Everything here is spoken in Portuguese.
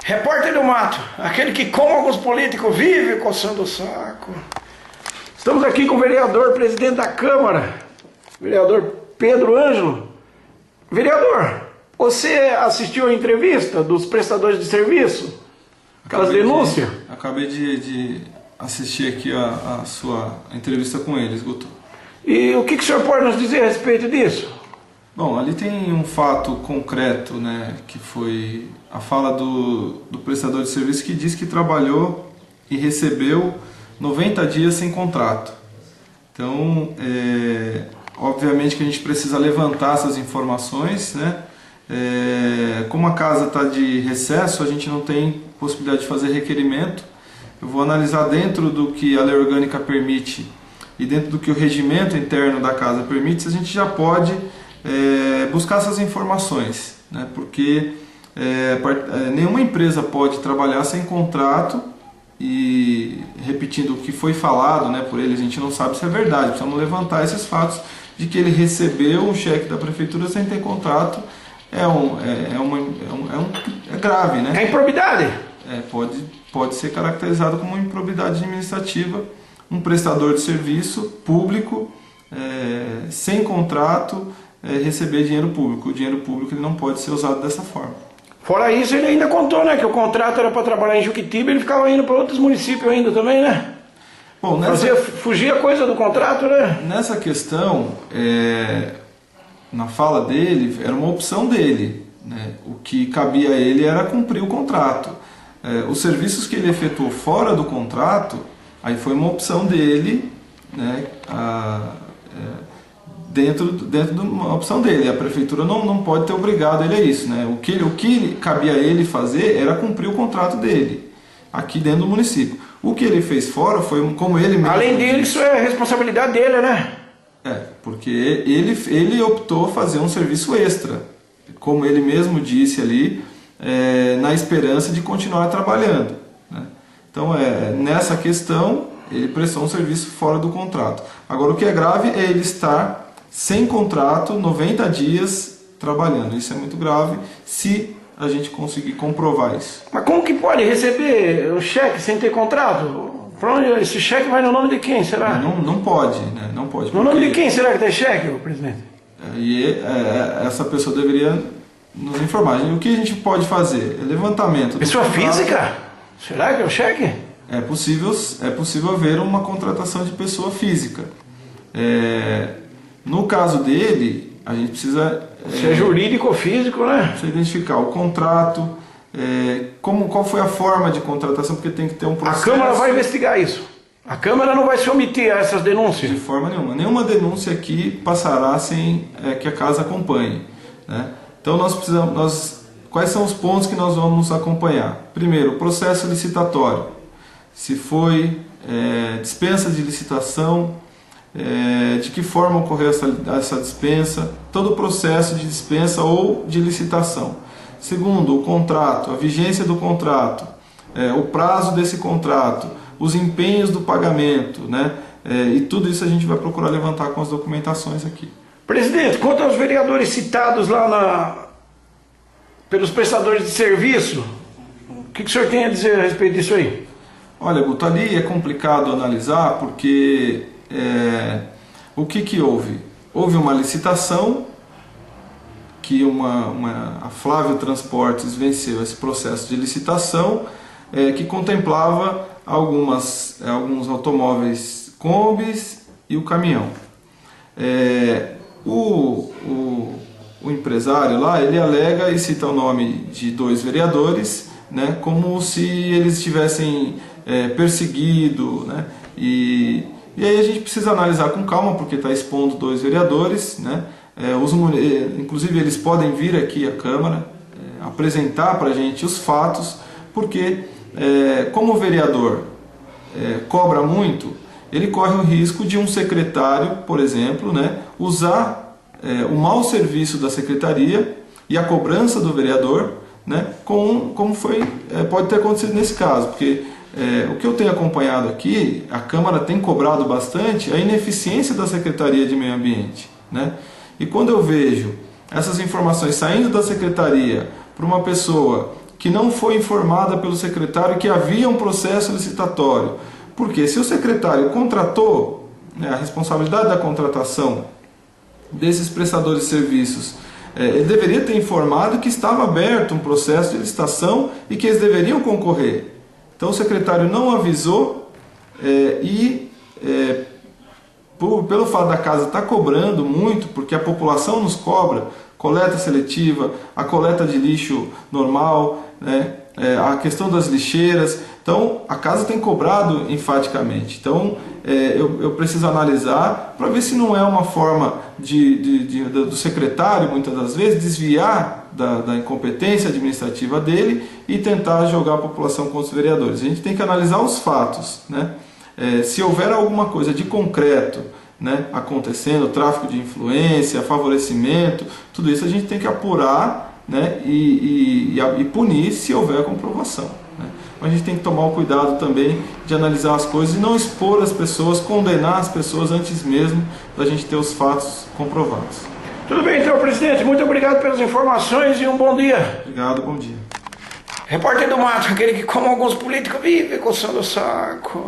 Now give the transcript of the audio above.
Repórter do Mato, aquele que, como alguns políticos, vive coçando o saco. Estamos aqui com o vereador, presidente da Câmara, vereador Pedro Ângelo. Vereador, você assistiu a entrevista dos prestadores de serviço? Aquelas denúncias? Acabei de assistir aqui a sua entrevista com eles, Guto. E o que o senhor pode nos dizer a respeito disso? Bom, ali tem um fato concreto, né, que foi a fala do prestador de serviço que diz que trabalhou e recebeu 90 dias sem contrato. Então, obviamente que a gente precisa levantar essas informações, né? Como a casa está de recesso, a gente não tem possibilidade de fazer requerimento. Eu vou analisar dentro do que a lei orgânica permite e dentro do que o regimento interno da casa permite, se a gente já pode buscar essas informações, né? Porque nenhuma empresa pode trabalhar sem contrato e, repetindo o que foi falado, né, por ele, a gente não sabe se é verdade, precisamos levantar esses fatos de que ele recebeu um cheque da prefeitura sem ter contrato. É grave, né? É improbidade? Pode ser caracterizado como improbidade administrativa, um prestador de serviço público, sem contrato, receber dinheiro público. O dinheiro público ele não pode ser usado dessa forma. Fora isso, ele ainda contou, né, que o contrato era para trabalhar em Juquitiba e ele ficava indo para outros municípios ainda também, né? Bom, fugia coisa do contrato, né? Nessa questão, na fala dele, era uma opção dele, né? O que cabia a ele era cumprir o contrato. Os serviços que ele efetuou fora do contrato, aí foi uma opção dele, né? Dentro de uma opção dele. A prefeitura não pode ter obrigado ele a isso, né? O que cabia a ele fazer era cumprir o contrato dele, aqui dentro do município. O que ele fez fora foi como ele mesmo... Além dele, isso é responsabilidade dele, né? Porque ele optou fazer um serviço extra, como ele mesmo disse ali, na esperança de continuar trabalhando, né? Então, nessa questão, ele prestou um serviço fora do contrato. Agora, o que é grave é ele estar sem contrato, 90 dias trabalhando. Isso é muito grave se a gente conseguir comprovar isso. Mas como que pode receber o cheque sem ter contrato? Pra onde esse cheque vai no nome de quem, será? Não pode, né? Não pode. No nome de quem será que tem cheque, presidente? Essa pessoa deveria nos informar. O que a gente pode fazer? Levantamento. Pessoa física? Será que é o cheque? É possível haver uma contratação de pessoa física. No caso dele, a gente precisa... Se é jurídico ou físico, né? Precisa identificar o contrato, qual foi a forma de contratação, porque tem que ter um processo... A Câmara vai investigar isso. A Câmara não vai se omitir a essas denúncias? De forma nenhuma. Nenhuma denúncia aqui passará sem que a casa acompanhe, né? Então quais são os pontos que nós vamos acompanhar? Primeiro, o processo licitatório. Se foi dispensa de licitação, de que forma ocorreu essa dispensa, todo o processo de dispensa ou de licitação. Segundo, o contrato, a vigência do contrato, o prazo desse contrato, os empenhos do pagamento, né? E tudo isso a gente vai procurar levantar com as documentações aqui. Presidente, quanto aos vereadores citados lá pelos prestadores de serviço, o que o senhor tem a dizer a respeito disso aí? Olha, Guto, ali é complicado analisar porque o que houve? Houve uma licitação que a Flávio Transportes venceu esse processo de licitação que contemplava alguns automóveis Kombis e o caminhão. O empresário lá, ele alega e cita o nome de 2 vereadores, né, como se eles tivessem perseguido, né, e aí a gente precisa analisar com calma, porque está expondo 2 vereadores, né, inclusive eles podem vir aqui à Câmara apresentar para a gente os fatos, porque como o vereador cobra muito, ele corre o risco de um secretário, por exemplo, né, usar o mau serviço da secretaria e a cobrança do vereador, né, como pode ter acontecido nesse caso, porque o que eu tenho acompanhado aqui, a Câmara tem cobrado bastante a ineficiência da Secretaria de Meio Ambiente, né? E quando eu vejo essas informações saindo da Secretaria para uma pessoa que não foi informada pelo secretário que havia um processo licitatório. Porque se o secretário contratou, né, a responsabilidade da contratação desses prestadores de serviços, ele deveria ter informado que estava aberto um processo de licitação e que eles deveriam concorrer. Então o secretário não avisou pelo fato da casa estar cobrando muito, porque a população nos cobra, coleta seletiva, a coleta de lixo normal, né, a questão das lixeiras, então a casa tem cobrado enfaticamente. Então eu preciso analisar para ver se não é uma forma do secretário, muitas das vezes, desviar da incompetência administrativa dele e tentar jogar a população contra os vereadores. A gente tem que analisar os fatos, né? Se houver alguma coisa de concreto, né, acontecendo, tráfico de influência, favorecimento, tudo isso a gente tem que apurar, né, e punir se houver comprovação, né? Mas a gente tem que tomar o cuidado também de analisar as coisas e não expor as pessoas, condenar as pessoas antes mesmo da gente ter os fatos comprovados. Tudo bem então, presidente, muito obrigado pelas informações e um bom dia. Obrigado, bom dia. Repórter do Mato, aquele que, como alguns políticos, vive coçando o saco.